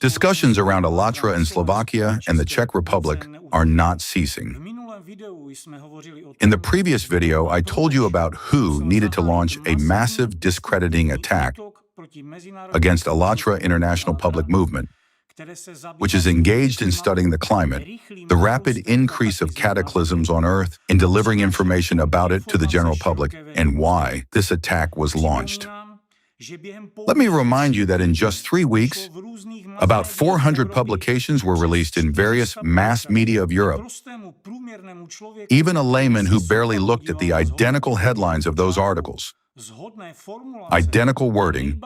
Discussions around Alatra in Slovakia and the Czech Republic are not ceasing. In the previous video, I told you about who needed to launch a massive discrediting attack against Alatra International Public Movement, which is engaged in studying the climate, the rapid increase of cataclysms on Earth, in delivering information about it to the general public, and why this attack was launched. Let me remind you that in just 3 weeks, about 400 publications were released in various mass media of Europe. Even a layman who barely looked at the identical headlines of those articles, identical wording,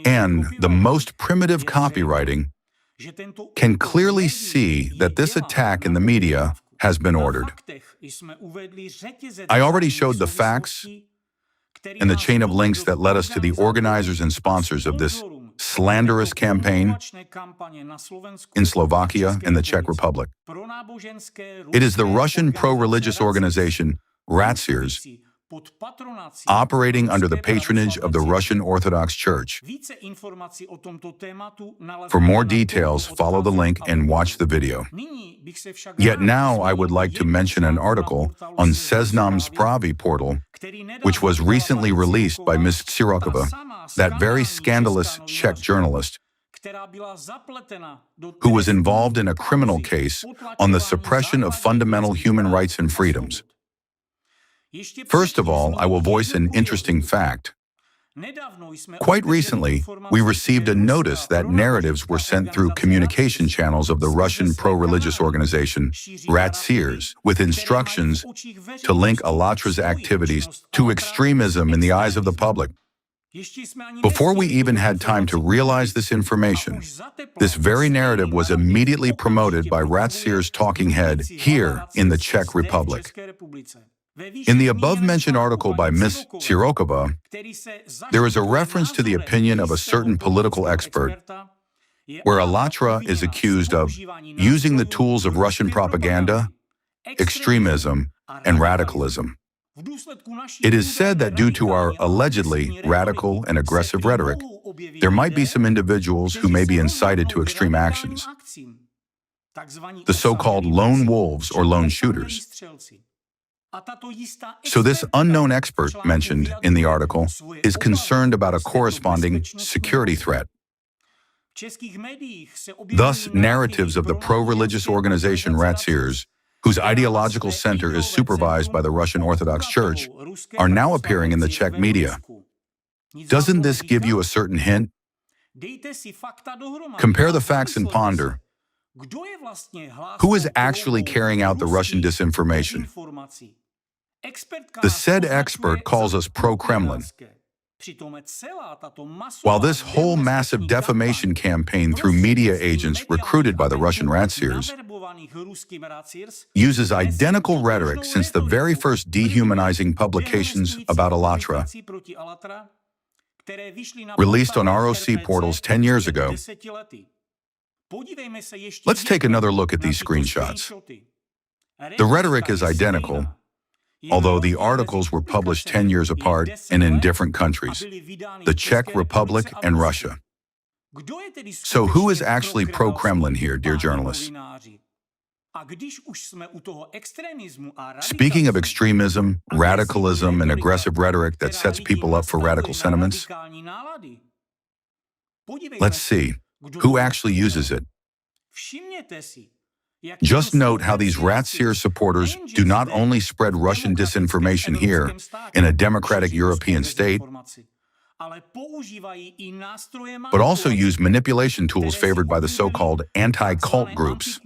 and the most primitive copywriting, can clearly see that this attack in the media has been ordered. I already showed the facts and the chain of links that led us to the organizers and sponsors of this slanderous campaign in Slovakia and the Czech Republic. It is the Russian pro-religious organization RACIRS, operating under the patronage of the Russian Orthodox Church. For more details, follow the link and watch the video. Yet now I would like to mention an article on Seznam Zprávy portal, which was recently released by Ms. Sirokova, that very scandalous Czech journalist who was involved in a criminal case on the suppression of fundamental human rights and freedoms. First of all, I will voice an interesting fact. Quite recently, we received a notice that narratives were sent through communication channels of the Russian pro-religious organization, RACIRS, with instructions to link Alatra's activities to extremism in the eyes of the public. Before we even had time to realize this information, this very narrative was immediately promoted by RACIRS' talking head here in the Czech Republic. In the above-mentioned article by Ms. Sirokova, there is a reference to the opinion of a certain political expert, where Alatra is accused of using the tools of Russian propaganda, extremism, and radicalism. It is said that due to our allegedly radical and aggressive rhetoric, there might be some individuals who may be incited to extreme actions, the so-called lone wolves or lone shooters. So this unknown expert mentioned in the article is concerned about a corresponding security threat. Thus, narratives of the pro-religious organization RACIRS, whose ideological center is supervised by the Russian Orthodox Church, are now appearing in the Czech media. Doesn't this give you a certain hint? Compare the facts and ponder. Who is actually carrying out the Russian disinformation? The said expert calls us pro-Kremlin. While this whole massive defamation campaign through media agents recruited by the Russian RACIRS uses identical rhetoric since the very first dehumanizing publications about Alatra, released on ROC portals 10 years ago. Let's take another look at these screenshots. The rhetoric is identical, although the articles were published 10 years apart and in different countries, the Czech Republic and Russia. So who is actually pro-Kremlin here, dear journalists? Speaking of extremism, radicalism, and aggressive rhetoric that sets people up for radical sentiments, let's see. Who actually uses it? Just note how these RACIRS supporters do not only spread Russian disinformation here in a democratic European state, but also use manipulation tools favored by the so-called anti-cult groups.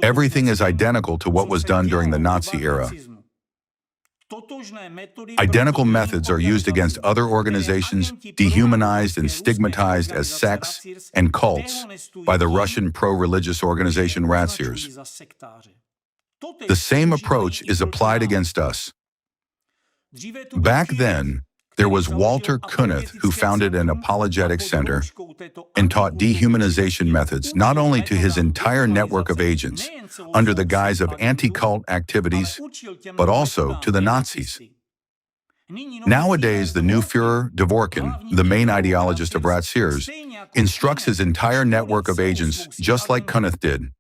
Everything is identical to what was done during the Nazi era. Identical methods are used against other organizations dehumanized and stigmatized as sects and cults by the Russian pro-religious organization RACIRS. The same approach is applied against us. Back then, there was Walter Kunith, who founded an apologetic center and taught dehumanization methods not only to his entire network of agents under the guise of anti-cult activities, but also to the Nazis. Nowadays, the new Führer, Dvorkin, the main ideologist of RACIRS, instructs his entire network of agents just like Kunith did,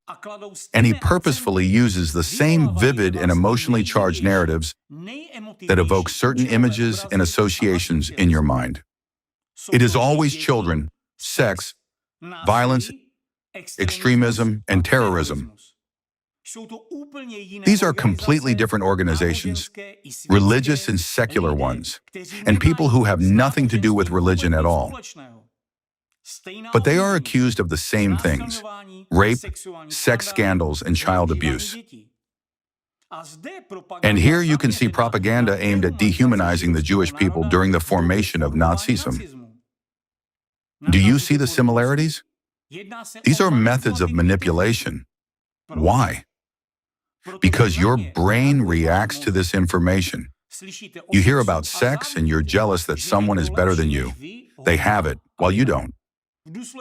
and he purposefully uses the same vivid and emotionally charged narratives that evoke certain images and associations in your mind. It is always children, sex, violence, extremism, and terrorism. These are completely different organizations, religious and secular ones, and people who have nothing to do with religion at all. But they are accused of the same things: rape, sex scandals, and child abuse. And here you can see propaganda aimed at dehumanizing the Jewish people during the formation of Nazism. Do you see the similarities? These are methods of manipulation. Why? Because your brain reacts to this information. You hear about sex and you're jealous that someone is better than you. They have it, while you don't.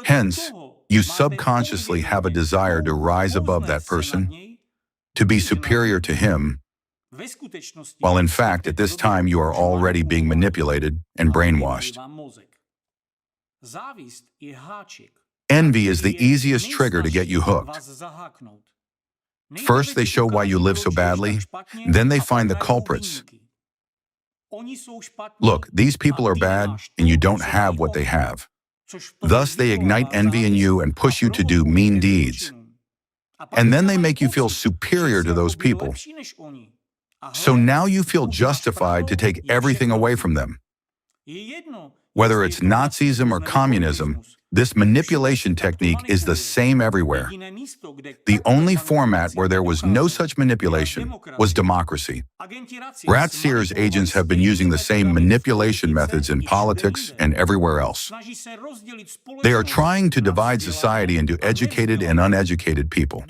Hence, you subconsciously have a desire to rise above that person, to be superior to him, while in fact, at this time, you are already being manipulated and brainwashed. Envy is the easiest trigger to get you hooked. First, they show why you live so badly, then they find the culprits. Look, these people are bad, and you don't have what they have. Thus, they ignite envy in you and push you to do mean deeds. And then they make you feel superior to those people. So now you feel justified to take everything away from them. Whether it's Nazism or communism, this manipulation technique is the same everywhere. The only format where there was no such manipulation was democracy. RACIRS agents have been using the same manipulation methods in politics and everywhere else. They are trying to divide society into educated and uneducated people.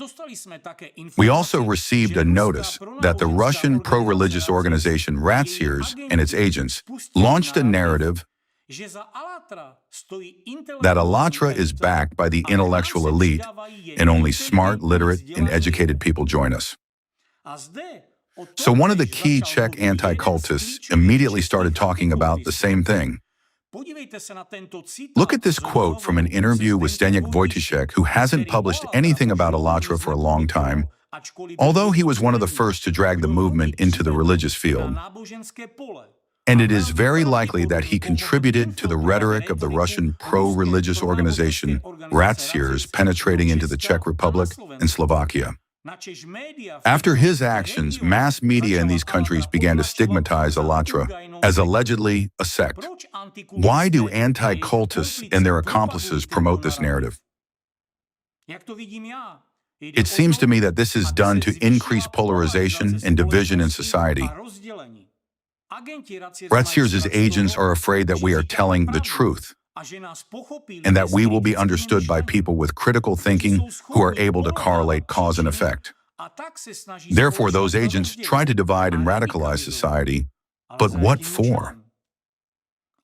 We also received a notice that the Russian pro-religious organization RACIRS and its agents launched a narrative that Allatra is backed by the intellectual elite and only smart, literate, and educated people join us. So one of the key Czech anti-cultists immediately started talking about the same thing. Look at this quote from an interview with Zdeněk Vojtěšek, who hasn't published anything about Allatra for a long time, although he was one of the first to drag the movement into the religious field. And it is very likely that he contributed to the rhetoric of the Russian pro-religious organization RACIRS penetrating into the Czech Republic and Slovakia. After his actions, mass media in these countries began to stigmatize Allatra as allegedly a sect. Why do anti-cultists and their accomplices promote this narrative? It seems to me that this is done to increase polarization and division in society. RACIRS' agents are afraid that we are telling the truth and that we will be understood by people with critical thinking who are able to correlate cause and effect. Therefore, those agents try to divide and radicalize society, but what for?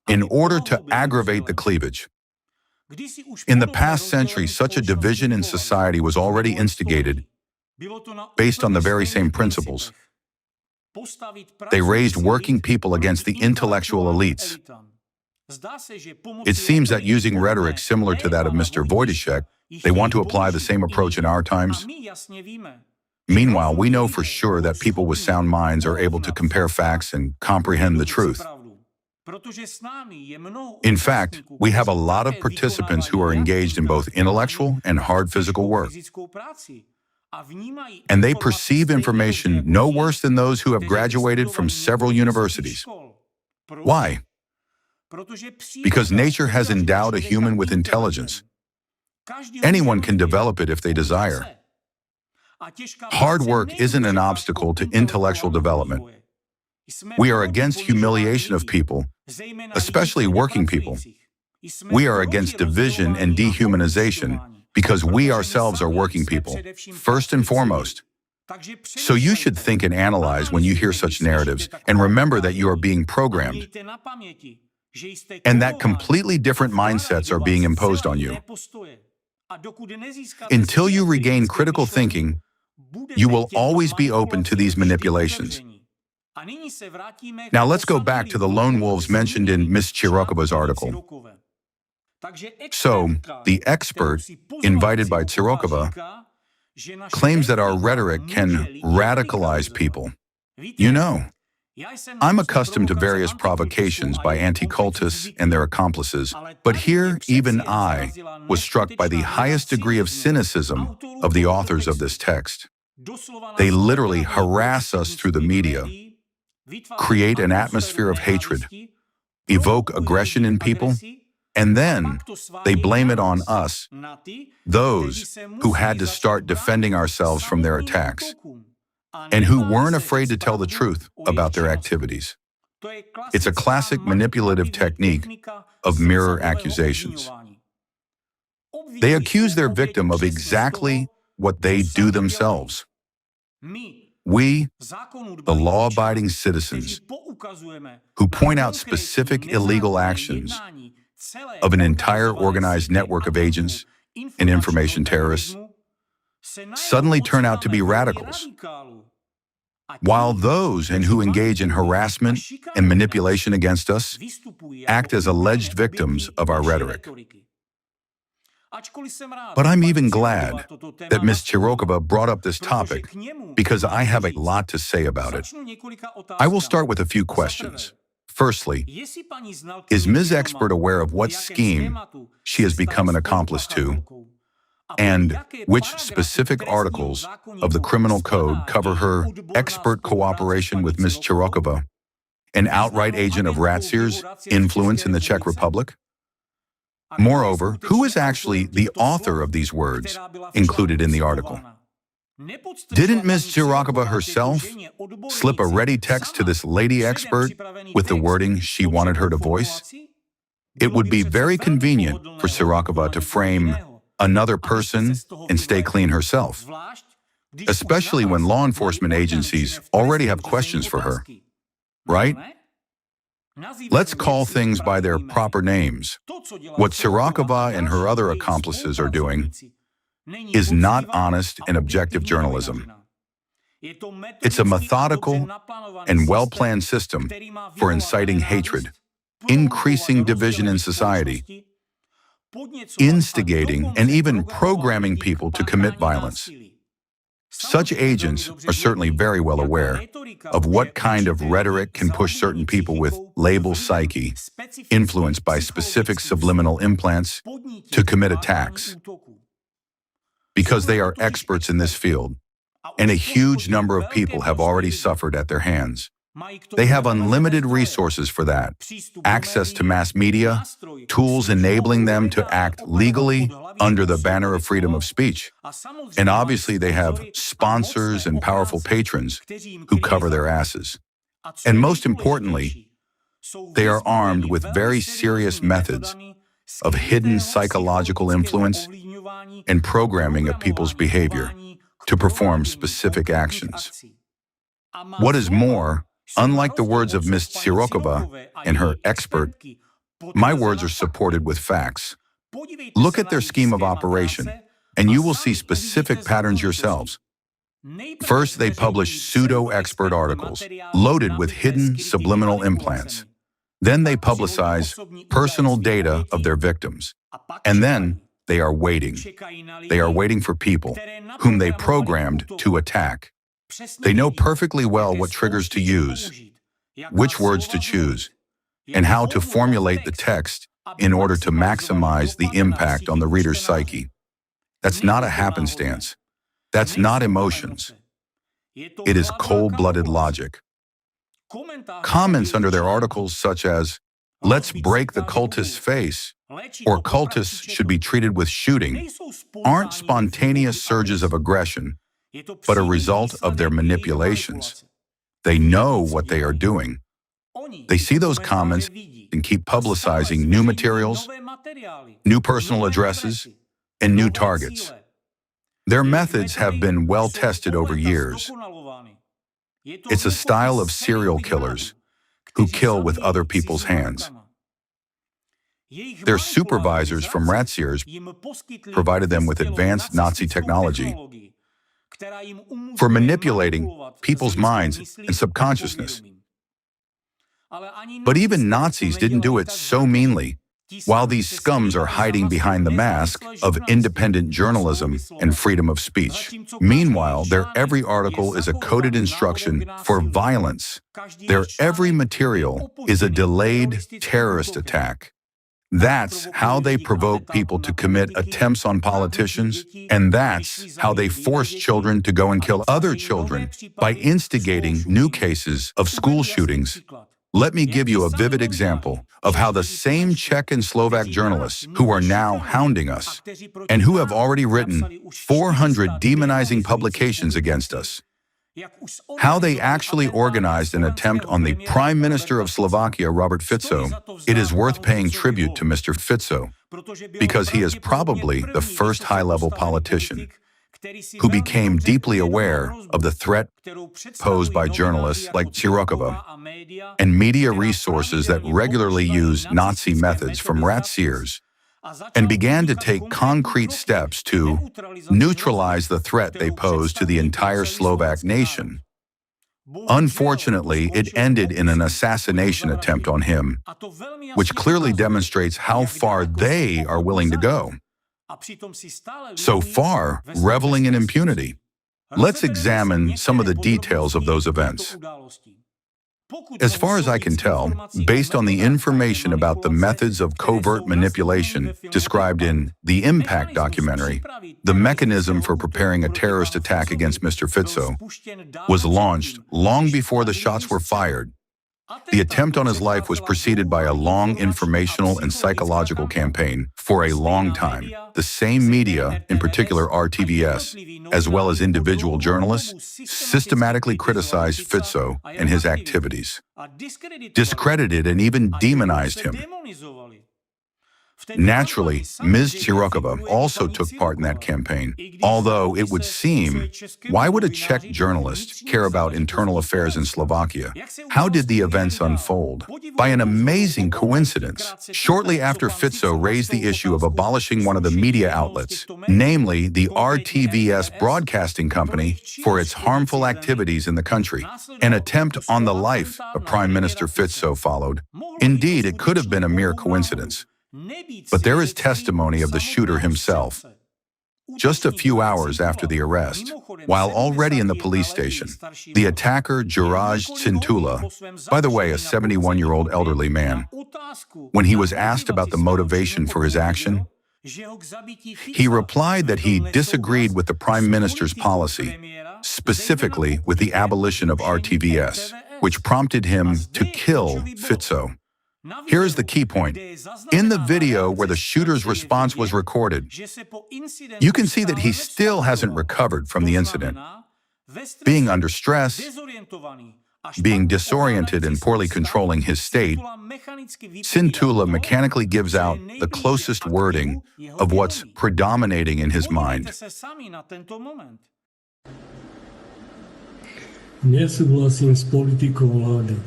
In order to aggravate the cleavage. In the past century, such a division in society was already instigated based on the very same principles. They raised working people against the intellectual elites. It seems that using rhetoric similar to that of Mr. Vojtěšek, they want to apply the same approach in our times. Meanwhile, we know for sure that people with sound minds are able to compare facts and comprehend the truth. In fact, we have a lot of participants who are engaged in both intellectual and hard physical work. And they perceive information no worse than those who have graduated from several universities. Why? Because nature has endowed a human with intelligence. Anyone can develop it if they desire. Hard work isn't an obstacle to intellectual development. We are against humiliation of people, especially working people. We are against division and dehumanization, because we ourselves are working people, first and foremost. So you should think and analyze when you hear such narratives, and remember that you are being programmed, and that completely different mindsets are being imposed on you. Until you regain critical thinking, you will always be open to these manipulations. Now let's go back to the lone wolves mentioned in Ms. Tsirokova's article. So, the expert invited by Tsirokova claims that our rhetoric can radicalize people. You know, I'm accustomed to various provocations by anti-cultists and their accomplices, but here even I was struck by the highest degree of cynicism of the authors of this text. They literally harass us through the media, create an atmosphere of hatred, evoke aggression in people, and then they blame it on us, those who had to start defending ourselves from their attacks, and who weren't afraid to tell the truth about their activities. It's a classic manipulative technique of mirror accusations. They accuse their victim of exactly what they do themselves. We, the law-abiding citizens, who point out specific illegal actions of an entire organized network of agents and information terrorists, suddenly turn out to be radicals, while those who engage in harassment and manipulation against us act as alleged victims of our rhetoric. But I'm even glad that Ms. Tsirokova brought up this topic because I have a lot to say about it. I will start with a few questions. Firstly, is Ms. Expert aware of what scheme she has become an accomplice to, and which specific articles of the criminal code cover her expert cooperation with Ms. Tsirokova, an outright agent of RACIRS influence in the Czech Republic? Moreover, who is actually the author of these words included in the article? Didn't Ms. Tsirokova herself slip a ready text to this lady expert with the wording she wanted her to voice? It would be very convenient for Tsirokova to frame another person and stay clean herself, especially when law enforcement agencies already have questions for her, right? Let's call things by their proper names. What Tsirokova and her other accomplices are doing is not honest and objective journalism. It's a methodical and well-planned system for inciting hatred, increasing division in society, instigating and even programming people to commit violence. Such agents are certainly very well aware of what kind of rhetoric can push certain people with label psyche, influenced by specific subliminal implants, to commit attacks. Because they are experts in this field, and a huge number of people have already suffered at their hands. They have unlimited resources for that, access to mass media, tools enabling them to act legally under the banner of freedom of speech. And obviously they have sponsors and powerful patrons who cover their asses. And most importantly, they are armed with very serious methods of hidden psychological influence and programming of people's behavior to perform specific actions. What is more, unlike the words of Ms. Tsirokova and her expert, my words are supported with facts. Look at their scheme of operation, and you will see specific patterns yourselves. First, they publish pseudo-expert articles loaded with hidden subliminal implants. Then they publicize personal data of their victims. And then they are waiting. They are waiting for people whom they programmed to attack. They know perfectly well what triggers to use, which words to choose, and how to formulate the text in order to maximize the impact on the reader's psyche. That's not a happenstance. That's not emotions. It is cold-blooded logic. Comments under their articles such as, "Let's break the cultist's face," or "cultists should be treated with shooting," aren't spontaneous surges of aggression, but a result of their manipulations. They know what they are doing. They see those comments and keep publicizing new materials, new personal addresses, and new targets. Their methods have been well tested over years. It's a style of serial killers who kill with other people's hands. Their supervisors from RACIRS provided them with advanced Nazi technology for manipulating people's minds and subconsciousness. But even Nazis didn't do it so meanly. While these scums are hiding behind the mask of independent journalism and freedom of speech, meanwhile, their every article is a coded instruction for violence. Their every material is a delayed terrorist attack. That's how they provoke people to commit attempts on politicians, and that's how they force children to go and kill other children by instigating new cases of school shootings. Let me give you a vivid example of how the same Czech and Slovak journalists who are now hounding us and who have already written 400 demonizing publications against us, how they actually organized an attempt on the Prime Minister of Slovakia, Robert Fico. It is worth paying tribute to Mr. Fico because he is probably the first high-level politician who became deeply aware of the threat posed by journalists like Čirokova and media resources that regularly use Nazi methods from RACIRS, and began to take concrete steps to neutralize the threat they posed to the entire Slovak nation. Unfortunately, it ended in an assassination attempt on him, which clearly demonstrates how far they are willing to go. So far, reveling in impunity. Let's examine some of the details of those events. As far as I can tell, based on the information about the methods of covert manipulation described in the Impact documentary, the mechanism for preparing a terrorist attack against Mr. Fico was launched long before the shots were fired. The attempt on his life was preceded by a long informational and psychological campaign for a long time. The same media, in particular RTVS, as well as individual journalists, systematically criticized Fico and his activities, discredited and even demonized him. Naturally, Ms. Čirokova also took part in that campaign, although it would seem, why would a Czech journalist care about internal affairs in Slovakia? How did the events unfold? By an amazing coincidence, shortly after Fico raised the issue of abolishing one of the media outlets, namely the RTVS broadcasting company, for its harmful activities in the country, an attempt on the life of Prime Minister Fico followed. Indeed, it could have been a mere coincidence. But there is testimony of the shooter himself. Just a few hours after the arrest, while already in the police station, the attacker Julius Streicher, by the way, a 71-year-old elderly man, when he was asked about the motivation for his action, he replied that he disagreed with the Prime Minister's policy, specifically with the abolition of RTVS, which prompted him to kill Fico. Here is the key point. In the video where the shooter's response was recorded, you can see that he still hasn't recovered from the incident. Being under stress, being disoriented and poorly controlling his state, Streicher mechanically gives out the closest wording of what's predominating in his mind. Nesúhlasím s politikou vlády.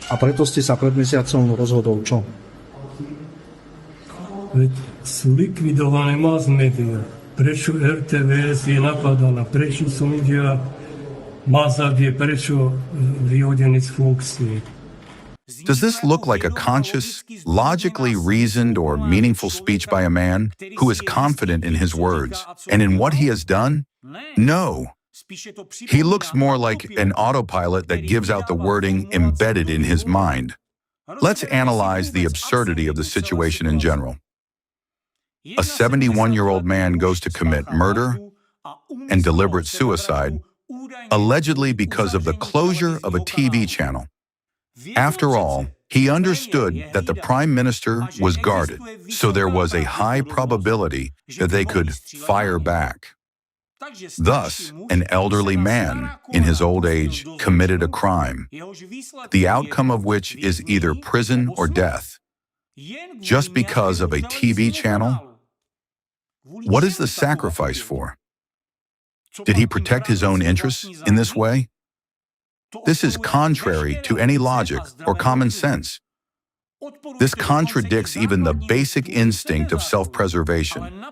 A preto ste sa pred mesiacom rozhodol čo? Veď sú likvidované mass media. Prečo RTVS je napadaná? Prečo som media Mazak je prečo vyhodený z funkcie? Does this look like a conscious, logically reasoned or meaningful speech by a man who is confident in his words and in what he has done? No. He looks more like an autopilot that gives out the wording embedded in his mind. Let's analyze the absurdity of the situation in general. A 71-year-old man goes to commit murder and deliberate suicide, allegedly because of the closure of a TV channel. After all, he understood that the Prime Minister was guarded, so there was a high probability that they could fire back. Thus, an elderly man in his old age committed a crime, the outcome of which is either prison or death, just because of a TV channel? What is the sacrifice for? Did he protect his own interests in this way? This is contrary to any logic or common sense. This contradicts even the basic instinct of self-preservation.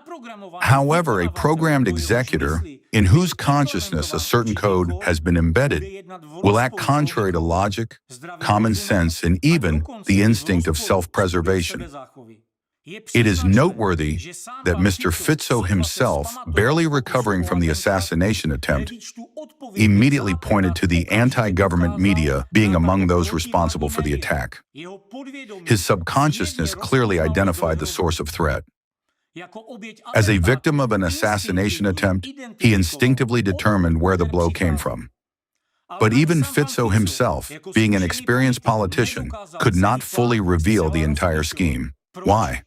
However, a programmed executor in whose consciousness a certain code has been embedded will act contrary to logic, common sense, and even the instinct of self-preservation. It is noteworthy that Mr. Fico himself, barely recovering from the assassination attempt, immediately pointed to the anti-government media being among those responsible for the attack. His subconsciousness clearly identified the source of threat. As a victim of an assassination attempt, he instinctively determined where the blow came from. But even Fico himself, being an experienced politician, could not fully reveal the entire scheme. Why?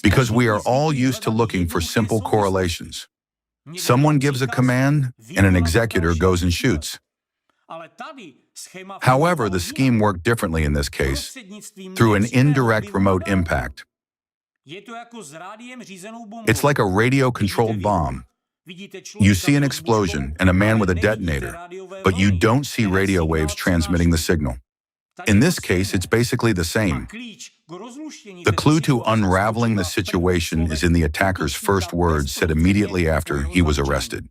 Because we are all used to looking for simple correlations. Someone gives a command, and an executor goes and shoots. However, the scheme worked differently in this case, through an indirect remote impact. It's like a radio-controlled bomb. You see an explosion and a man with a detonator, but you don't see radio waves transmitting the signal. In this case, it's basically the same. The clue to unraveling the situation is in the attacker's first words said immediately after he was arrested.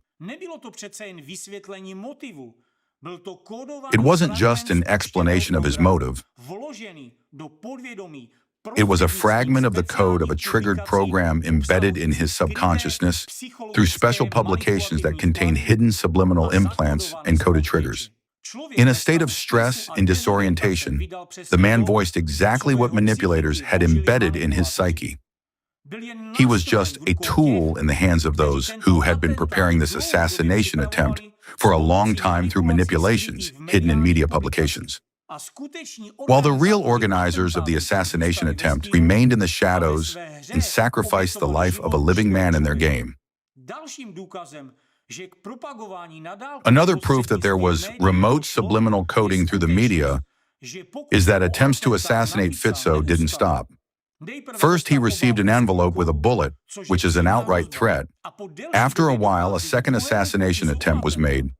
It wasn't just an explanation of his motive. It was a fragment of the code of a triggered program embedded in his subconsciousness through special publications that contain hidden subliminal implants and coded triggers. In a state of stress and disorientation, the man voiced exactly what manipulators had embedded in his psyche. He was just a tool in the hands of those who had been preparing this assassination attempt for a long time through manipulations hidden in media publications. While the real organizers of the assassination attempt remained in the shadows and sacrificed the life of a living man in their game. Another proof that there was remote subliminal coding through the media is that attempts to assassinate Fico didn't stop. First, he received an envelope with a bullet, which is an outright threat. After a while, a second assassination attempt was made.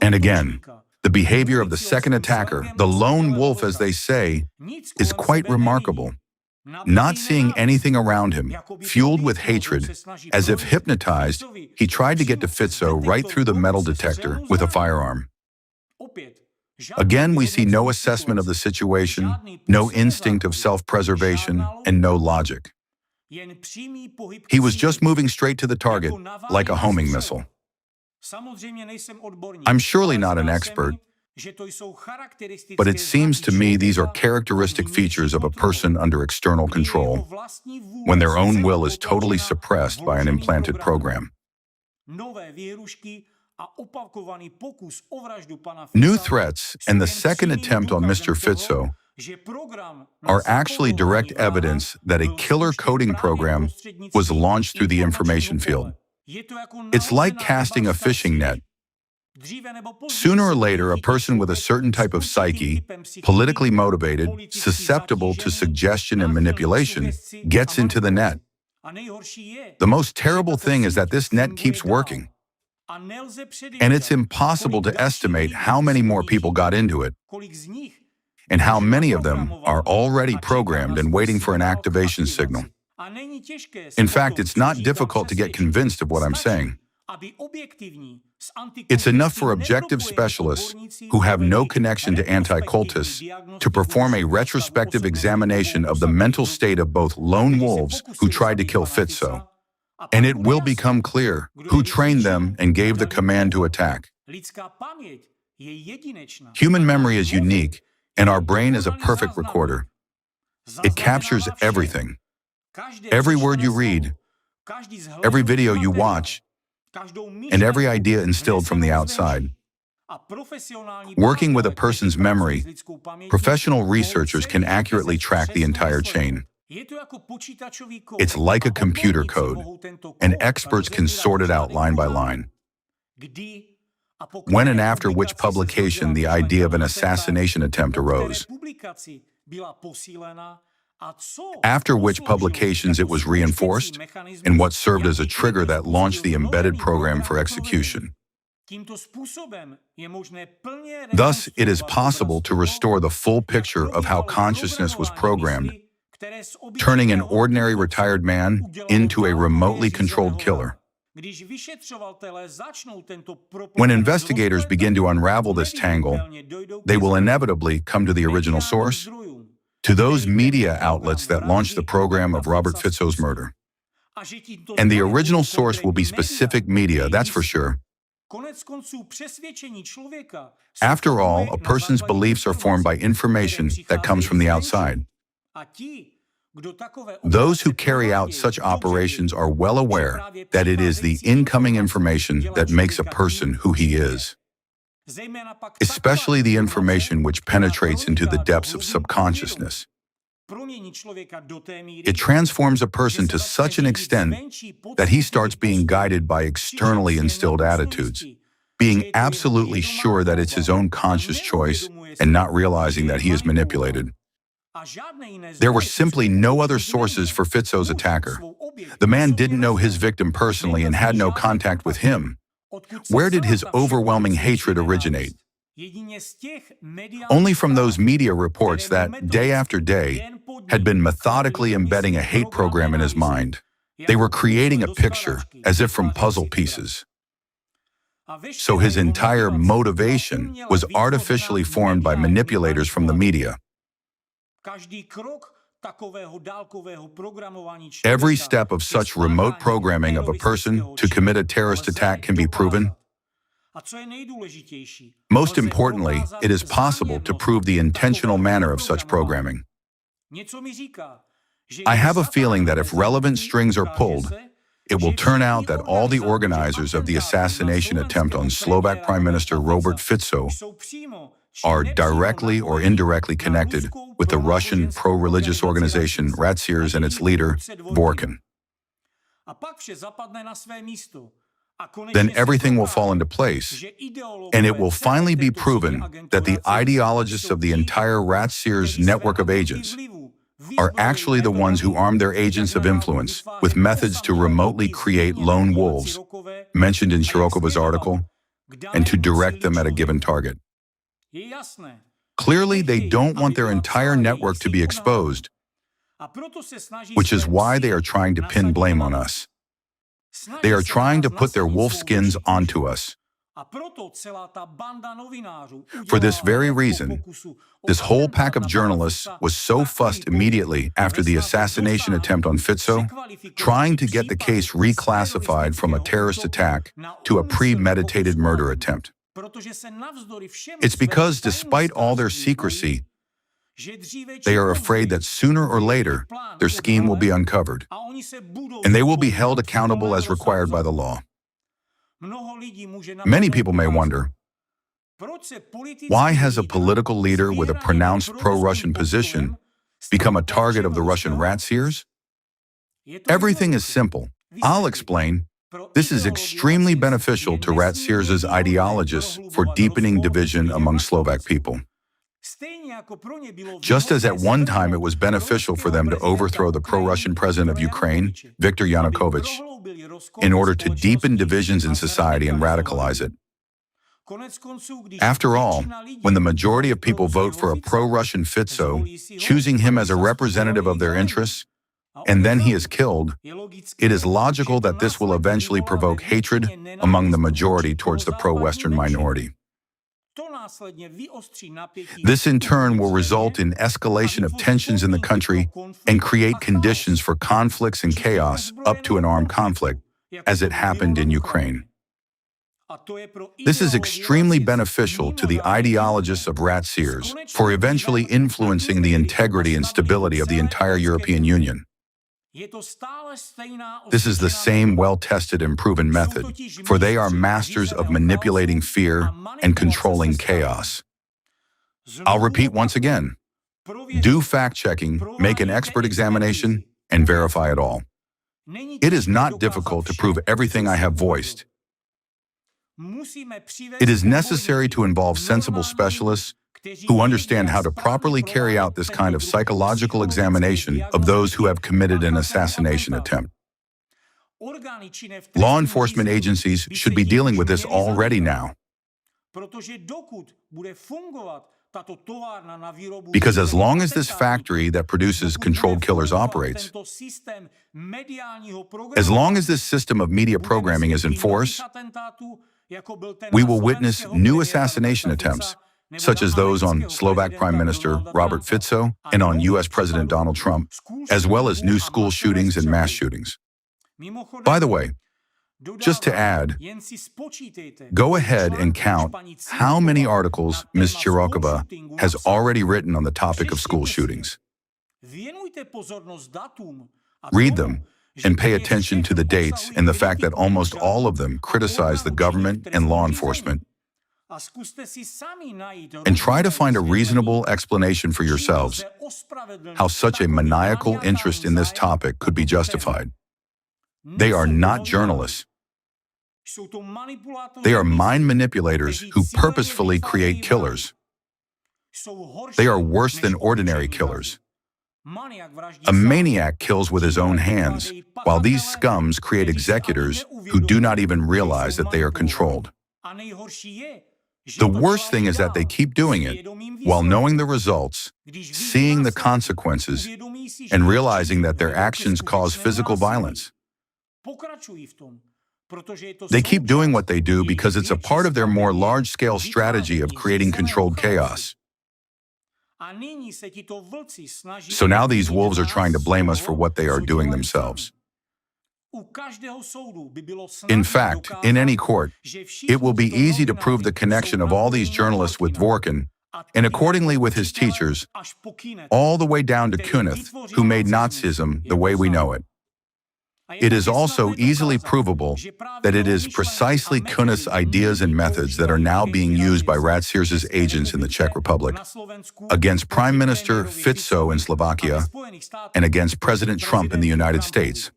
And again, the behavior of the second attacker, the lone wolf as they say, is quite remarkable. Not seeing anything around him, fueled with hatred, as if hypnotized, he tried to get to Fico right through the metal detector with a firearm. Again, we see no assessment of the situation, no instinct of self-preservation, and no logic. He was just moving straight to the target, like a homing missile. I'm surely not an expert, but it seems to me these are characteristic features of a person under external control, when their own will is totally suppressed by an implanted program. New threats and the second attempt on Mr. Fico are actually direct evidence that a killer coding program was launched through the information field. It's like casting a fishing net. Sooner or later, a person with a certain type of psyche, politically motivated, susceptible to suggestion and manipulation, gets into the net. The most terrible thing is that this net keeps working. And it's impossible to estimate how many more people got into it, and how many of them are already programmed and waiting for an activation signal. In fact, it's not difficult to get convinced of what I'm saying. It's enough for objective specialists who have no connection to anti-cultists to perform a retrospective examination of the mental state of both lone wolves who tried to kill Fico. And it will become clear who trained them and gave the command to attack. Human memory is unique, and our brain is a perfect recorder. It captures everything. Every word you read, every video you watch, and every idea instilled from the outside. Working with a person's memory, professional researchers can accurately track the entire chain. It's like a computer code, and experts can sort it out line by line. When and after which publication the idea of an assassination attempt arose. After which publications it was reinforced, and what served as a trigger that launched the embedded program for execution. Thus, it is possible to restore the full picture of how consciousness was programmed turning an ordinary retired man into a remotely controlled killer. When investigators begin to unravel this tangle, they will inevitably come to the original source, to those media outlets that launched the program of Robert Fico's murder. And the original source will be specific media, that's for sure. After all, a person's beliefs are formed by information that comes from the outside. Those who carry out such operations are well aware that it is the incoming information that makes a person who he is, especially the information which penetrates into the depths of subconsciousness. It transforms a person to such an extent that he starts being guided by externally instilled attitudes, being absolutely sure that it's his own conscious choice and not realizing that he is manipulated. There were simply no other sources for Fico's attacker. The man didn't know his victim personally and had no contact with him. Where did his overwhelming hatred originate? Only from those media reports that, day after day, had been methodically embedding a hate program in his mind. They were creating a picture, as if from puzzle pieces. So his entire motivation was artificially formed by manipulators from the media. Every step of such remote programming of a person to commit a terrorist attack can be proven. Most importantly, it is possible to prove the intentional manner of such programming. I have a feeling that if relevant strings are pulled, it will turn out that all the organizers of the assassination attempt on Slovak Prime Minister Robert Fico are directly or indirectly connected with the Russian pro-religious organization RACIRS and its leader, Vorkin. Then everything will fall into place, and it will finally be proven that the ideologists of the entire RACIRS network of agents are actually the ones who arm their agents of influence with methods to remotely create lone wolves, mentioned in Shirokova's article, and to direct them at a given target. Clearly, they don't want their entire network to be exposed, which is why they are trying to pin blame on us. They are trying to put their wolf skins onto us. For this very reason, this whole pack of journalists was so fussed immediately after the assassination attempt on Fico, trying to get the case reclassified from a terrorist attack to a premeditated murder attempt. It's because, despite all their secrecy, they are afraid that sooner or later their scheme will be uncovered, and they will be held accountable as required by the law. Many people may wonder, why has a political leader with a pronounced pro-Russian position become a target of the Russian RACIRS? Everything is simple. I'll explain. This is extremely beneficial to RACIRS' ideologists for deepening division among Slovak people. Just as at one time it was beneficial for them to overthrow the pro-Russian president of Ukraine, Viktor Yanukovych, in order to deepen divisions in society and radicalize it. After all, when the majority of people vote for a pro-Russian Fico, choosing him as a representative of their interests, and then he is killed, it is logical that this will eventually provoke hatred among the majority towards the pro-Western minority. This in turn will result in escalation of tensions in the country and create conditions for conflicts and chaos up to an armed conflict, as it happened in Ukraine. This is extremely beneficial to the ideologists of RACIRS for eventually influencing the integrity and stability of the entire European Union. This is the same well-tested and proven method, for they are masters of manipulating fear and controlling chaos. I'll repeat once again. Do fact-checking, make an expert examination, and verify it all. It is not difficult to prove everything I have voiced. It is necessary to involve sensible specialists who understand how to properly carry out this kind of psychological examination of those who have committed an assassination attempt. Law enforcement agencies should be dealing with this already now. Because as long as this factory that produces controlled killers operates, as long as this system of media programming is in force, we will witness new assassination attempts, such as those on Slovak Prime Minister Robert Fico and on U.S. President Donald Trump, as well as new school shootings and mass shootings. By the way, just to add, go ahead and count how many articles Ms. Chirokova has already written on the topic of school shootings. Read them and pay attention to the dates and the fact that almost all of them criticize the government and law enforcement. And try to find a reasonable explanation for yourselves how such a maniacal interest in this topic could be justified. They are not journalists. They are mind manipulators who purposefully create killers. They are worse than ordinary killers. A maniac kills with his own hands, while these scums create executors who do not even realize that they are controlled. The worst thing is that they keep doing it while knowing the results, seeing the consequences, and realizing that their actions cause physical violence. They keep doing what they do because it's a part of their more large-scale strategy of creating controlled chaos. So now these wolves are trying to blame us for what they are doing themselves. In fact, in any court, it will be easy to prove the connection of all these journalists with Dworkin, and accordingly with his teachers, all the way down to Kunith, who made Nazism the way we know it. It is also easily provable that it is precisely Kunith's ideas and methods that are now being used by RACIRS' agents in the Czech Republic, against Prime Minister Fico in Slovakia, and against President Trump in the United States.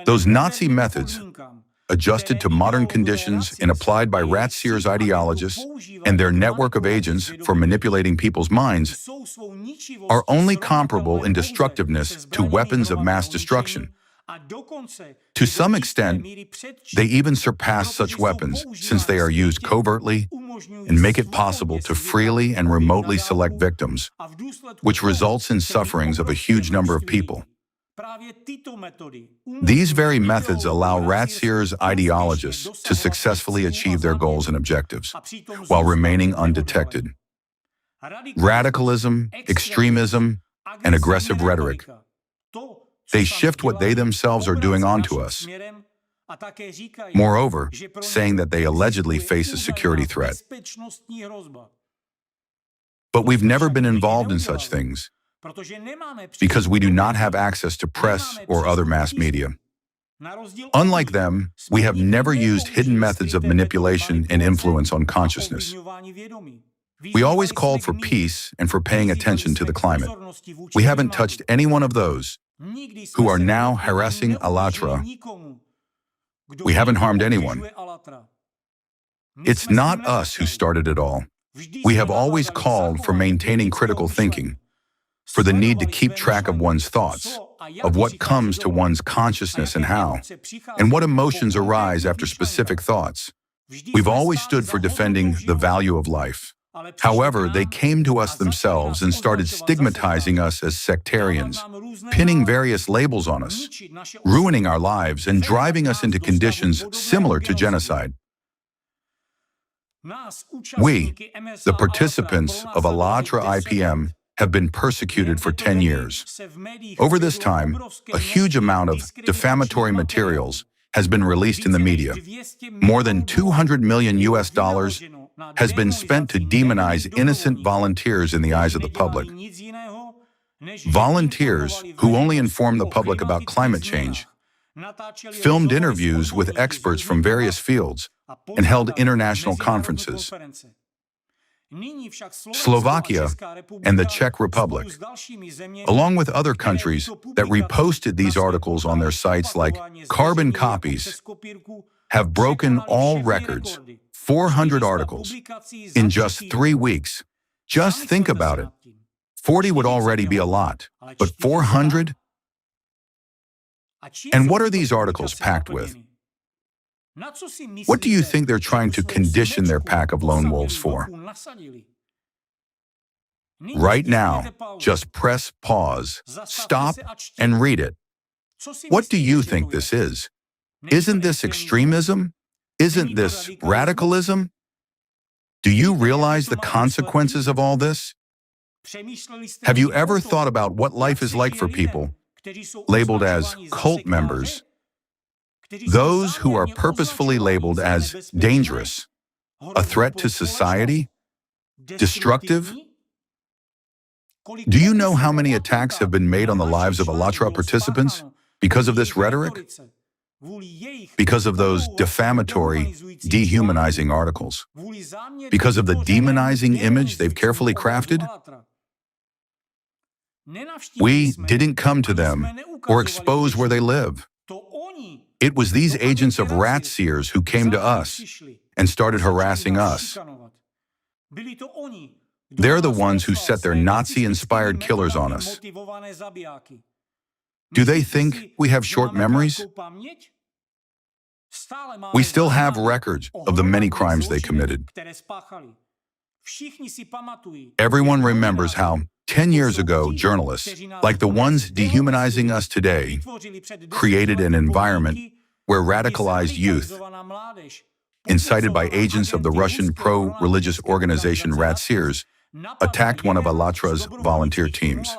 Those Nazi methods, adjusted to modern conditions and applied by RACIRS ideologists and their network of agents for manipulating people's minds, are only comparable in destructiveness to weapons of mass destruction. To some extent, they even surpass such weapons since they are used covertly and make it possible to freely and remotely select victims, which results in sufferings of a huge number of people. These very methods allow RACIRS ideologists to successfully achieve their goals and objectives while remaining undetected. Radicalism, extremism, and aggressive rhetoric. They shift what they themselves are doing onto us. Moreover, saying that they allegedly face a security threat. But we've never been involved in such things, because we do not have access to press or other mass media. Unlike them, we have never used hidden methods of manipulation and influence on consciousness. We always called for peace and for paying attention to the climate. We haven't touched any one of those who are now harassing Allatra. We haven't harmed anyone. It's not us who started it all. We have always called for maintaining critical thinking, for the need to keep track of one's thoughts, of what comes to one's consciousness and how, and what emotions arise after specific thoughts. We've always stood for defending the value of life. However, they came to us themselves and started stigmatizing us as sectarians, pinning various labels on us, ruining our lives and driving us into conditions similar to genocide. We, the participants of Allatra IPM, have been persecuted for 10 years. Over this time, a huge amount of defamatory materials has been released in the media. More than $200 million has been spent to demonize innocent volunteers in the eyes of the public. Volunteers who only inform the public about climate change, filmed interviews with experts from various fields, and held international conferences. Slovakia and the Czech Republic, along with other countries that reposted these articles on their sites like Carbon Copies, have broken all records, 400 articles, in just 3 weeks. Just think about it. 40 would already be a lot, but 400? And what are these articles packed with? What do you think they're trying to condition their pack of lone wolves for? Right now, just press pause, stop, and read it. What do you think this is? Isn't this extremism? Isn't this radicalism? Do you realize the consequences of all this? Have you ever thought about what life is like for people labeled as cult members, those who are purposefully labeled as dangerous, a threat to society, destructive? Do you know how many attacks have been made on the lives of Allatra participants because of this rhetoric? Because of those defamatory, dehumanizing articles? Because of the demonizing image they've carefully crafted? We didn't come to them or expose where they live. It was these agents of RACIRS who came to us and started harassing us. They're the ones who set their Nazi-inspired killers on us. Do they think we have short memories? We still have records of the many crimes they committed. Everyone remembers how 10 years ago, journalists, like the ones dehumanizing us today, created an environment where radicalized youth, incited by agents of the Russian pro-religious organization RACIRS, attacked one of Allatra's volunteer teams.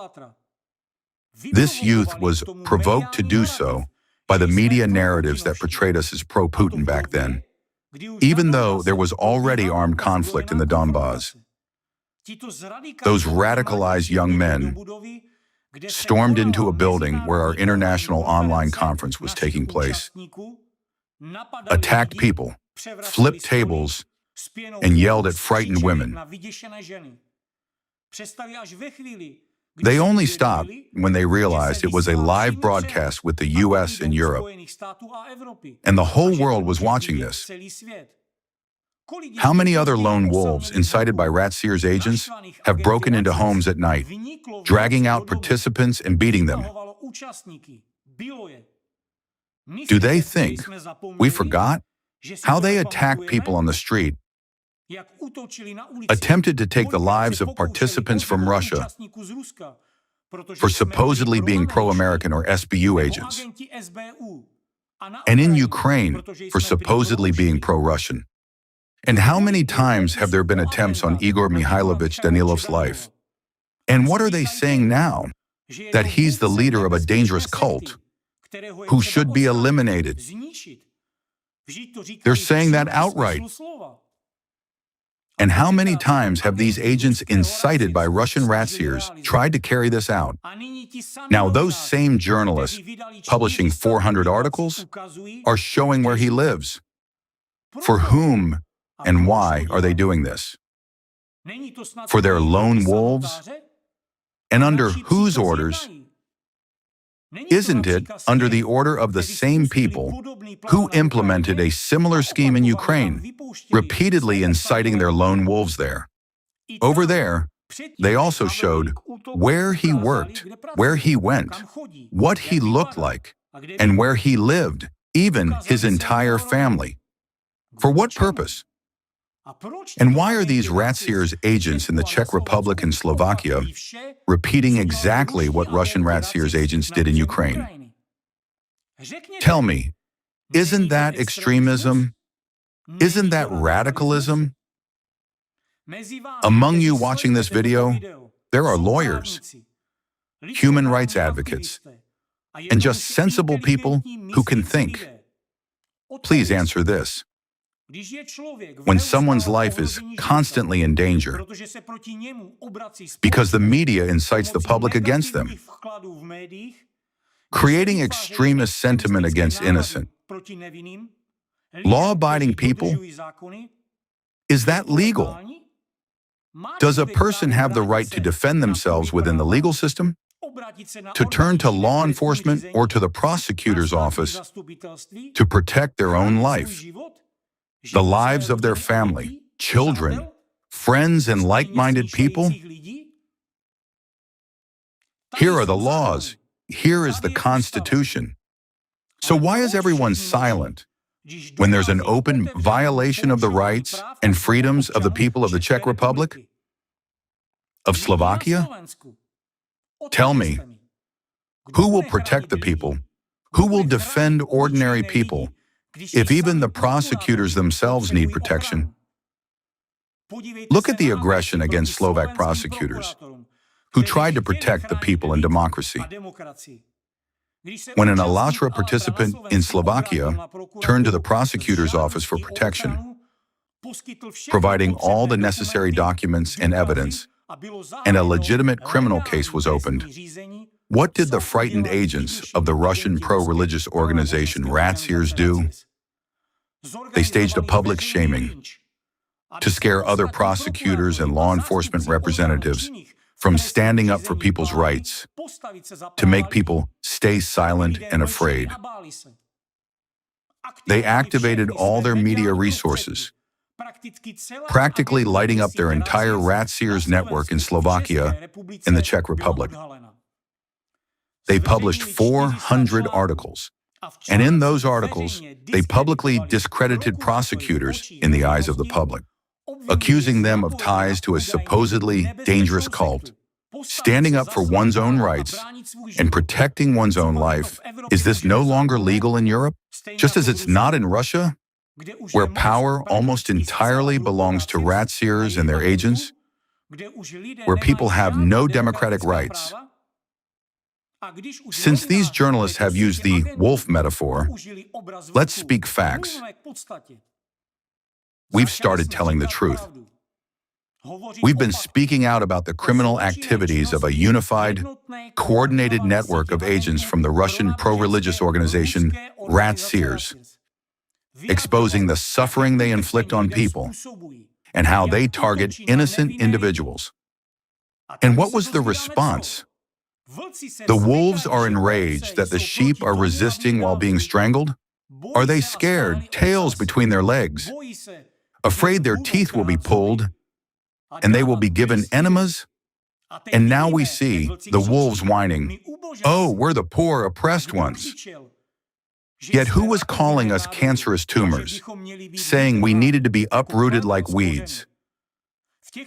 This youth was provoked to do so by the media narratives that portrayed us as pro-Putin back then, even though there was already armed conflict in the Donbass. Those radicalized young men stormed into a building where our international online conference was taking place, attacked people, flipped tables, and yelled at frightened women. They only stopped when they realized it was a live broadcast with the US and Europe, and the whole world was watching this. How many other lone wolves, incited by RACIRS agents, have broken into homes at night, dragging out participants and beating them? Do they think we forgot how they attacked people on the street, attempted to take the lives of participants from Russia for supposedly being pro-American or SBU agents, and in Ukraine for supposedly being pro-Russian? And how many times have there been attempts on Igor Mikhailovich Danilov's life? And what are they saying now? That he's the leader of a dangerous cult who should be eliminated. They're saying that outright. And how many times have these agents incited by Russian RACIRS tried to carry this out? Now, those same journalists publishing 400 articles are showing where he lives. For whom and why are they doing this? For their lone wolves? And under whose orders? Isn't it under the order of the same people who implemented a similar scheme in Ukraine, repeatedly inciting their lone wolves there? Over there, they also showed where he worked, where he went, what he looked like, and where he lived, even his entire family. For what purpose? And why are these RACIRS agents in the Czech Republic and Slovakia repeating exactly what Russian RACIRS agents did in Ukraine? Tell me, isn't that extremism? Isn't that radicalism? Among you watching this video, there are lawyers, human rights advocates, and just sensible people who can think. Please answer this. When someone's life is constantly in danger because the media incites the public against them, creating extremist sentiment against innocent, law-abiding people, is that legal? Does a person have the right to defend themselves within the legal system? To turn to law enforcement or to the prosecutor's office to protect their own life, the lives of their family, children, friends, and like-minded people? Here are the laws. Here is the Constitution. So why is everyone silent? when there's an open violation of the rights and freedoms of the people of the Czech Republic, of Slovakia? Tell me, who will protect the people? Who will defend ordinary people if even the prosecutors themselves need protection? Look at the aggression against Slovak prosecutors who tried to protect the people and democracy. When an Alatra participant in Slovakia turned to the prosecutor's office for protection, providing all the necessary documents and evidence, and a legitimate criminal case was opened, what did the frightened agents of the Russian pro-religious organization RACIRS do? They staged a public shaming to scare other prosecutors and law enforcement representatives from standing up for people's rights, to make people stay silent and afraid. They activated all their media resources, practically lighting up their entire RACIRS network in Slovakia and the Czech Republic. They published 400 articles, and in those articles, they publicly discredited prosecutors in the eyes of the public, accusing them of ties to a supposedly dangerous cult. Standing up for one's own rights and protecting one's own life, is this no longer legal in Europe? Just as it's not in Russia, where power almost entirely belongs to RACIRS and their agents, where people have no democratic rights. Since these journalists have used the wolf metaphor, let's speak facts. We've started telling the truth. We've been speaking out about the criminal activities of a unified, coordinated network of agents from the Russian pro-religious organization RACIRS, exposing the suffering they inflict on people and how they target innocent individuals. And what was the response? The wolves are enraged that the sheep are resisting while being strangled? Are they scared, tails between their legs, afraid their teeth will be pulled and they will be given enemas? And now we see the wolves whining, "Oh, we're the poor, oppressed ones." Yet who was calling us cancerous tumors, saying we needed to be uprooted like weeds?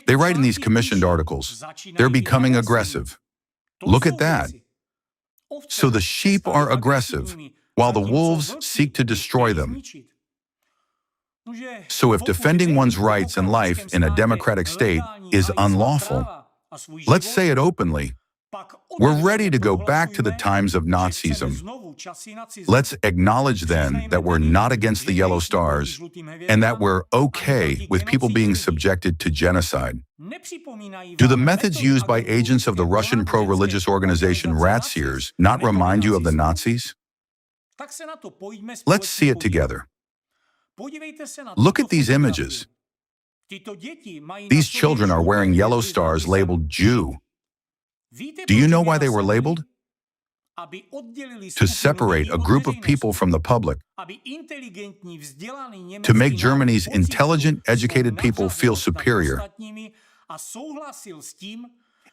They write in these commissioned articles, they're becoming aggressive. Look at that. So the sheep are aggressive, while the wolves seek to destroy them. So if defending one's rights and life in a democratic state is unlawful, let's say it openly. We're ready to go back to the times of Nazism. Let's acknowledge then that we're not against the yellow stars and that we're okay with people being subjected to genocide. Do the methods used by agents of the Russian pro-religious organization RACIRS not remind you of the Nazis? Let's see it together. Look at these images. These children are wearing yellow stars labeled Jew. Do you know why they were labeled? To separate a group of people from the public, to make Germany's intelligent, educated people feel superior,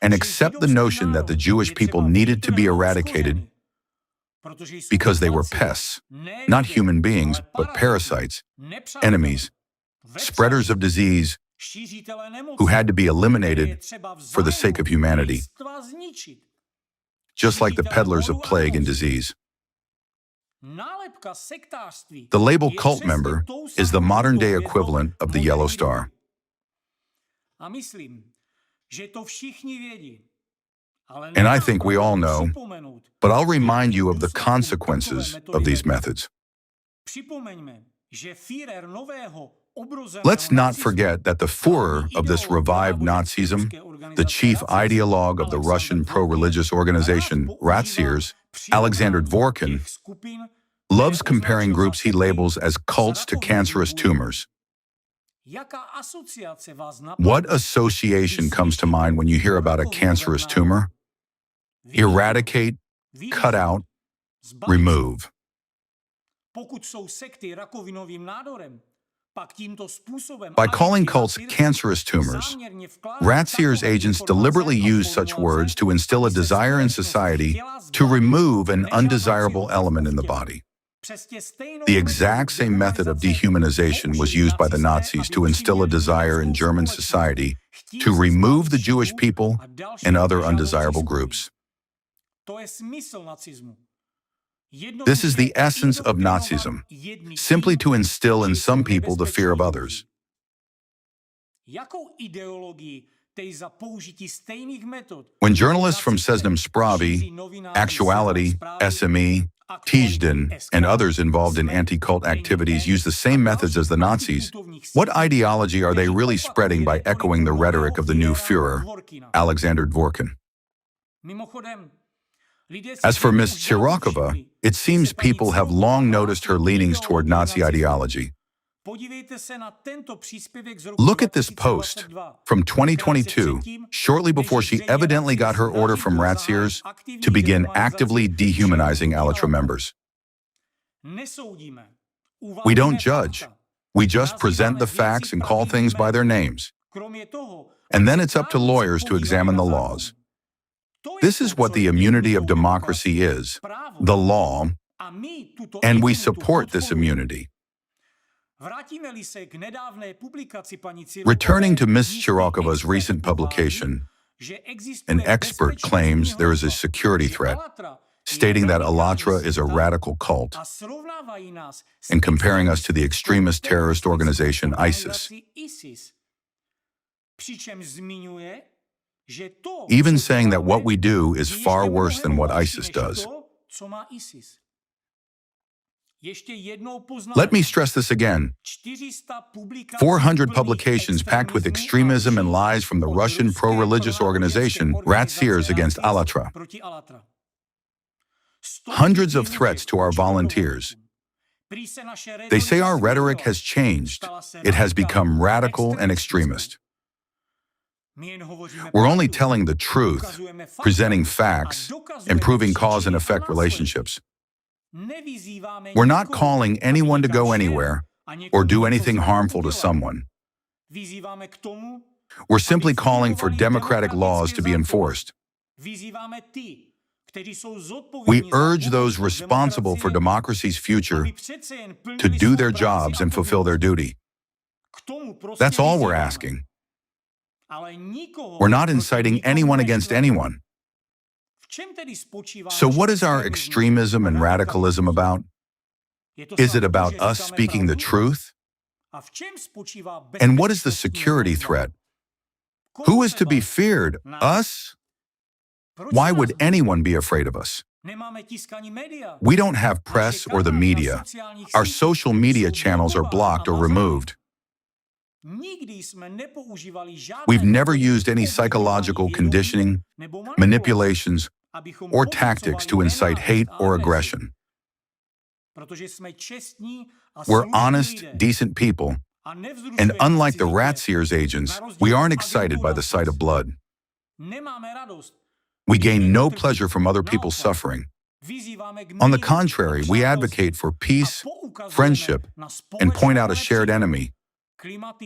and accept the notion that the Jewish people needed to be eradicated because they were pests, not human beings, but parasites, enemies, spreaders of disease, who had to be eliminated for the sake of humanity, just like the peddlers of plague and disease. The label cult member is the modern-day equivalent of the yellow star. And I think we all know, but I'll remind you of the consequences of these methods. Let's not forget that the Führer of this revived Nazism, the chief ideologue of the Russian pro-religious organization RACIRS, Alexander Dvorkin, loves comparing groups he labels as cults to cancerous tumors. What association comes to mind when you hear about a cancerous tumor? Eradicate, cut out, remove. By calling cults cancerous tumors, RACIRS agents deliberately use such words to instill a desire in society to remove an undesirable element in the body. The exact same method of dehumanization was used by the Nazis to instill a desire in German society to remove the Jewish people and other undesirable groups. This is the essence of Nazism, simply to instill in some people the fear of others. When journalists from Seznam Zprávy, Actuality, SME, Týždeň, and others involved in anti-cult activities use the same methods as the Nazis, what ideology are they really spreading by echoing the rhetoric of the new Führer, Alexander Dworkin? As for Ms. Chirokova, it seems people have long noticed her leanings toward Nazi ideology. Look at this post from 2022, shortly before she evidently got her order from RACIRS to begin actively dehumanizing Alatra members. We don't judge. We just present the facts and call things by their names. And then it's up to lawyers to examine the laws. This is what the immunity of democracy is, the law, and we support this immunity. Returning to Ms. Chirokova's recent publication, an expert claims there is a security threat, stating that Alatra is a radical cult, and comparing us to the extremist terrorist organization ISIS. Even saying that what we do is far worse than what ISIS does. Let me stress this again. 400 publications packed with extremism and lies from the Russian pro-religious organization RACIRS against Alatra. Hundreds of threats to our volunteers. They say our rhetoric has changed. It has become radical and extremist. We're only telling the truth, presenting facts, improving cause and effect relationships. We're not calling anyone to go anywhere or do anything harmful to someone. We're simply calling for democratic laws to be enforced. We urge those responsible for democracy's future to do their jobs and fulfill their duty. That's all we're asking. We're not inciting anyone against anyone. So what is our extremism and radicalism about? Is it about us speaking the truth? And what is the security threat? Who is to be feared? Us? Why would anyone be afraid of us? We don't have press or the media. Our social media channels are blocked or removed. We've never used any psychological conditioning, manipulations, or tactics to incite hate or aggression. We're honest, decent people, and unlike the RACIRS agents, we aren't excited by the sight of blood. We gain no pleasure from other people's suffering. On the contrary, we advocate for peace, friendship, and point out a shared enemy,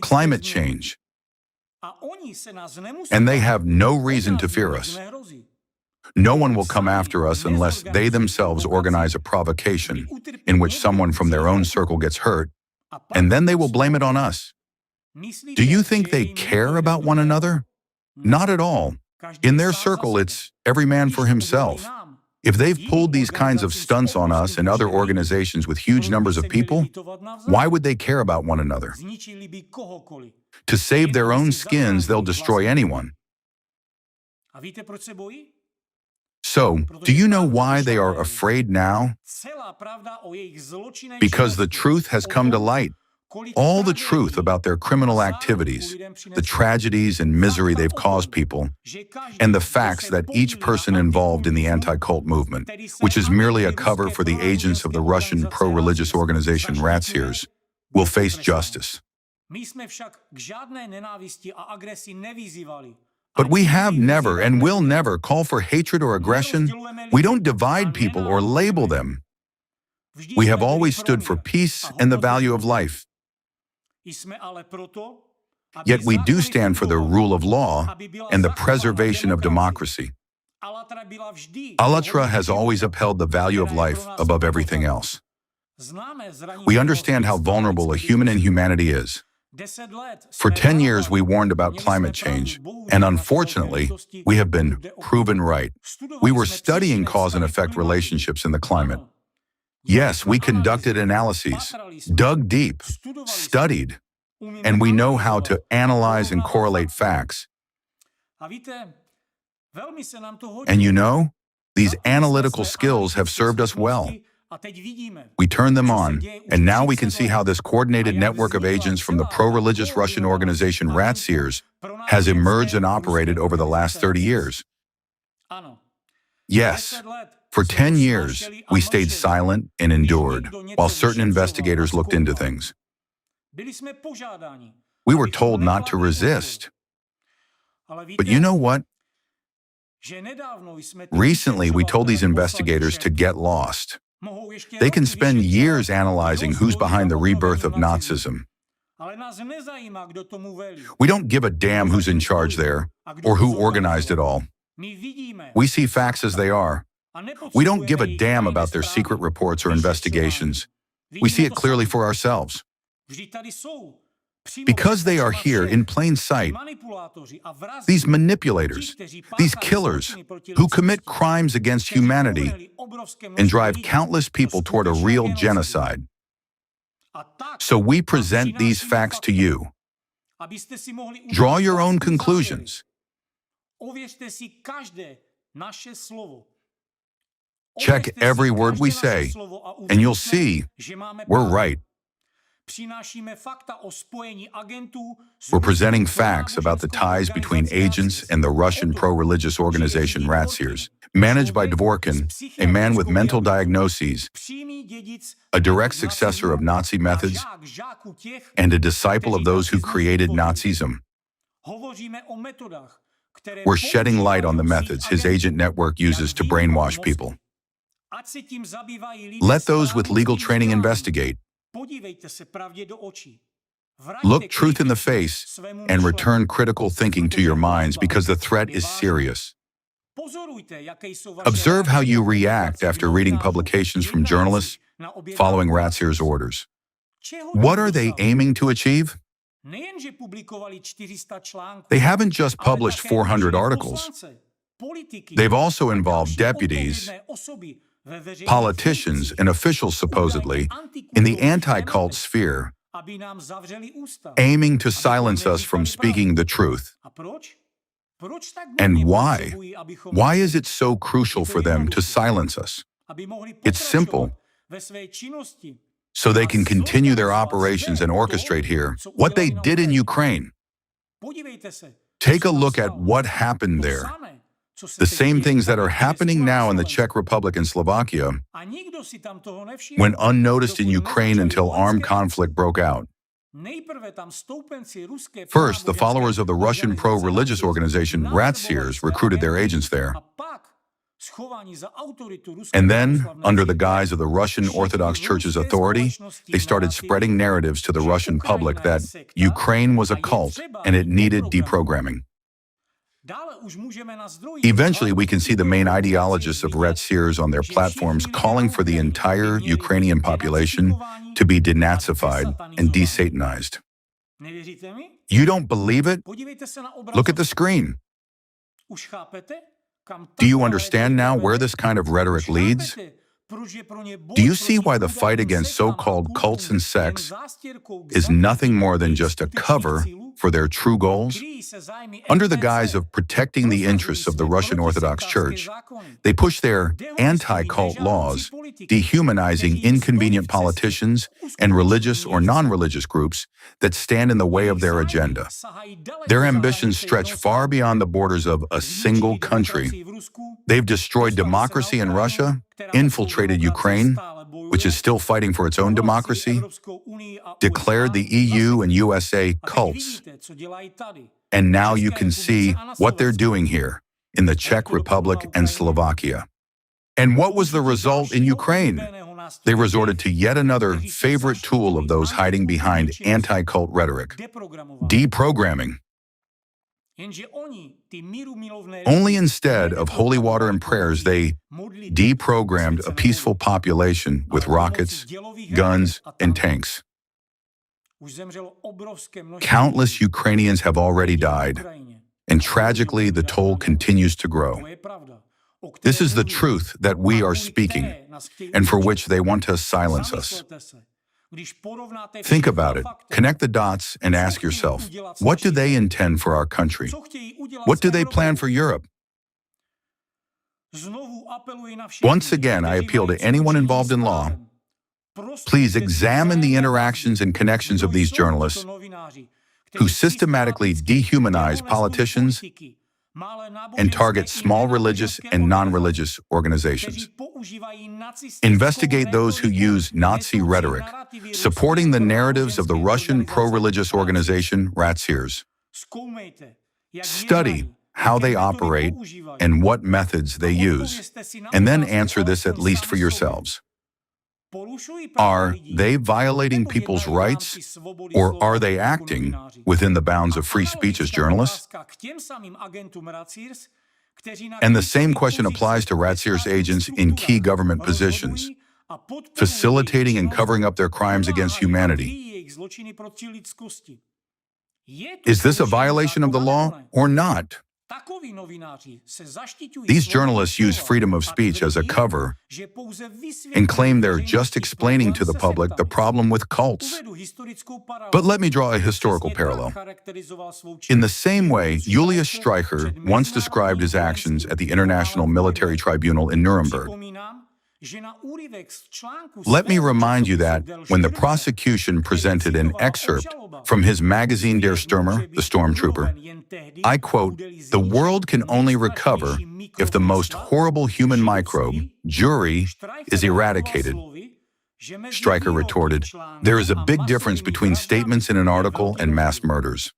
climate change. And they have no reason to fear us. No one will come after us unless they themselves organize a provocation in which someone from their own circle gets hurt, and then they will blame it on us. Do you think they care about one another? Not at all. In their circle, it's every man for himself. If they've pulled these kinds of stunts on us and other organizations with huge numbers of people, why would they care about one another? To save their own skins, they'll destroy anyone. So, do you know why they are afraid now? Because the truth has come to light. All the truth about their criminal activities, the tragedies and misery they've caused people, and the facts that each person involved in the anti-cult movement, which is merely a cover for the agents of the Russian pro-religious organization RACIRS, will face justice. But we have never and will never call for hatred or aggression. We don't divide people or label them. We have always stood for peace and the value of life. Yet we do stand for the rule of law and the preservation of democracy. Alatra has always upheld the value of life above everything else. We understand how vulnerable a human in humanity is. For 10 years, we warned about climate change, and unfortunately, we have been proven right. We were studying cause and effect relationships in the climate. Yes, we conducted analyses, dug deep, studied, and we know how to analyze and correlate facts. And you know, these analytical skills have served us well. We turned them on, and now we can see how this coordinated network of agents from the pro-religious Russian organization RACIRS has emerged and operated over the last 30 years. Yes, for 10 years, we stayed silent and endured, while certain investigators looked into things. We were told not to resist. But you know what? Recently, we told these investigators to get lost. They can spend years analyzing who's behind the rebirth of Nazism. We don't give a damn who's in charge there, or who organized it all. We see facts as they are. We don't give a damn about their secret reports or investigations. We see it clearly for ourselves. Because they are here in plain sight, these manipulators, these killers who commit crimes against humanity and drive countless people toward a real genocide. So we present these facts to you. Draw your own conclusions. Check every word we say, and you'll see we're right. We're presenting facts about the ties between agents and the Russian pro-religious organization RACIRS, managed by Dvorkin, a man with mental diagnoses, a direct successor of Nazi methods, and a disciple of those who created Nazism. We're shedding light on the methods his agent network uses to brainwash people. Let those with legal training investigate. Look truth in the face and return critical thinking to your minds because the threat is serious. Observe how you react after reading publications from journalists following RACIRS orders. What are they aiming to achieve? They haven't just published 400 articles. They've also involved deputies, politicians, and officials supposedly in the anti-cult sphere, aiming to silence us from speaking the truth. And why? Why is it so crucial for them to silence us? It's simple. So they can continue their operations and orchestrate here what they did in Ukraine. Take a look at what happened there. The same things that are happening now in the Czech Republic and Slovakia went unnoticed in Ukraine until armed conflict broke out. First, the followers of the Russian pro-religious organization RACIRS recruited their agents there. And then, under the guise of the Russian Orthodox Church's authority, they started spreading narratives to the Russian public that Ukraine was a cult and it needed deprogramming. Eventually, we can see the main ideologists of RACIRS on their platforms calling for the entire Ukrainian population to be denazified and desatanized. You don't believe it? Look at the screen. Do you understand now where this kind of rhetoric leads? Do you see why the fight against so-called cults and sects is nothing more than just a cover for their true goals? Under the guise of protecting the interests of the Russian Orthodox Church, they push their anti-cult laws, dehumanizing inconvenient politicians and religious or non-religious groups that stand in the way of their agenda. Their ambitions stretch far beyond the borders of a single country. They've destroyed democracy in Russia, infiltrated Ukraine, which is still fighting for its own democracy, declared the EU and USA cults. And now you can see what they're doing here in the Czech Republic and Slovakia. And what was the result in Ukraine? They resorted to yet another favorite tool of those hiding behind anti-cult rhetoric: deprogramming. Only instead of holy water and prayers, they deprogrammed a peaceful population with rockets, guns, and tanks. Countless Ukrainians have already died, and tragically, the toll continues to grow. This is the truth that we are speaking, and for which they want to silence us. Think about it, connect the dots, and ask yourself, what do they intend for our country? What do they plan for Europe? Once again, I appeal to anyone involved in law. Please examine the interactions and connections of these journalists who systematically dehumanize politicians and target small religious and non-religious organizations. Investigate those who use Nazi rhetoric, supporting the narratives of the Russian pro-religious organization RACIRS. Study how they operate and what methods they use, and then answer this at least for yourselves. Are they violating people's rights, or are they acting within the bounds of free speech as journalists? And the same question applies to RACIRS agents in key government positions, facilitating and covering up their crimes against humanity. Is this a violation of the law or not? These journalists use freedom of speech as a cover and claim they're just explaining to the public the problem with cults. But let me draw a historical parallel. In the same way, Julius Streicher once described his actions at the International Military Tribunal in Nuremberg. Let me remind you that when the prosecution presented an excerpt from his magazine Der Stürmer, the Stormtrooper, I quote, "The world can only recover if the most horrible human microbe, Jury, is eradicated." Streicher retorted, "There is a big difference between statements in an article and mass murders."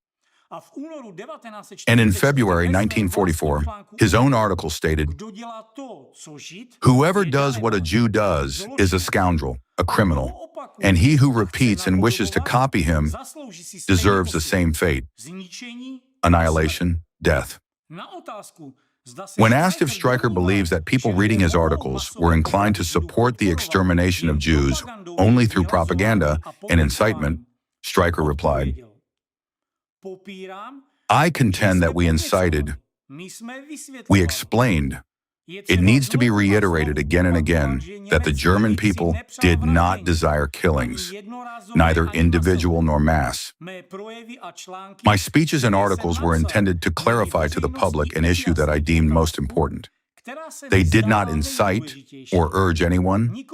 And in February 1944, his own article stated, "Whoever does what a Jew does is a scoundrel, a criminal, and he who repeats and wishes to copy him deserves the same fate: annihilation, death." When asked if Streicher believes that people reading his articles were inclined to support the extermination of Jews only through propaganda and incitement, Streicher replied, "I contend that we incited, we explained. It needs to be reiterated again and again that the German people did not desire killings, neither individual nor mass. My speeches and articles were intended to clarify to the public an issue that I deemed most important. They did not incite or urge anyone